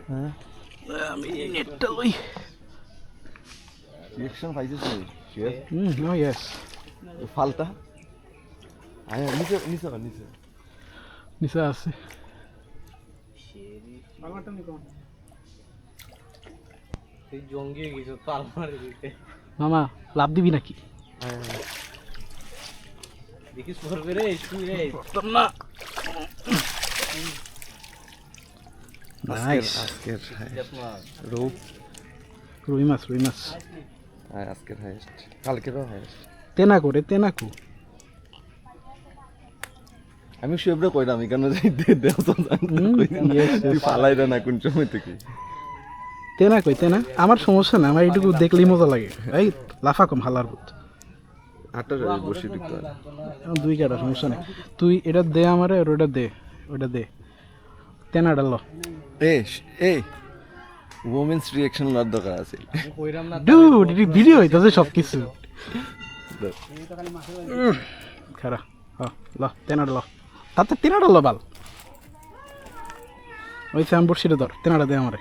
হ্যাঁ আমি নেটটা লই। রিঅ্যাকশন পাইছিস তুই শেয়ার নো ইয়েস ফালটা আয় নিচে নিচে নিচে নিচে আছে। তুই জঙ্গি হয়ে গেছিস পাল মারি দিতে। মামা লাভ দিবি নাকি? দেখিস পড়বে রে শুই রে। করতাম না। নাইস। আজকের জাতমাস রূপ রুই মাছ রুই মাছ। আজকের হাইস্ট কালকেরও হাইস্ট তেনা করে তেনাকু। আমি শুয়েবরে কইলাম এখানে যাইতে দেও তো yes, তুই yes. ফালাই না কোন সময় থেকে তেনা কই তেনা আমার সমস্যা না, আমার এইটুকু দেখলেই মজা লাগে। এই লাফা কম হালার ভূত। আটার বসে দিতে হয় দুই কাটা সমস্যা নেই। তুই এটা দে আমারে আর ওটা দে, ওটা দে। তেনাটা ল। এই ওমেন্স রিঅ্যাকশন লওয়ার দরকার আছে কইরাম না ডুড এটি ভিডিও হইতাছে সব কিছু। খারা ল তেনাটা ল, তাতে তেনাটা ল বাল। ওই স্যাম বর্ষিটা ধর, তেনাটা দে আমারে।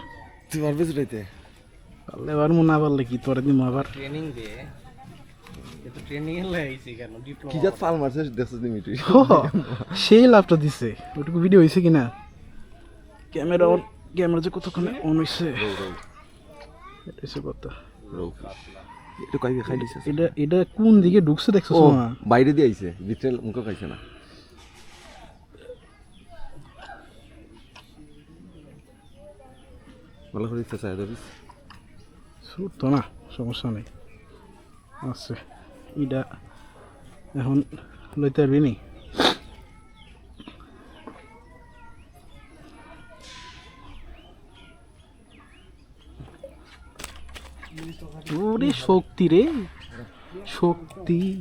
তুই পারবি রাইতে পারলে এবার মনে না পারলে কি তোরে দিমু আবার। ট্রেনিং দে। এ তো ট্রেনিং এর লাগাইছি কেন ডিপ্লোমা। কি জাত ফাল মারছিস দেখছিস নি তুই ও, সেই লাভটা দিছে। ওটুকু ভিডিও হয়েছে কিনা? ক্যামেরা অন, ক্যামেরা যে কতক্ষণে অন হয়েছে এটা হচ্ছে কথা। এটা কইবে খাই দিছিস এটা এটা কোন দিকে ঢুকছে দেখছো ও না? বাইরে দিয়ে আইছে ভিতরে মুখে খাইছে না ভালো করে ইচ্ছা চাই দেবিস সুর তো না, সমস্যা নেই আছে। এটা এখন লইতে পারবি নি? ওরে শক্তি রে শক্তি।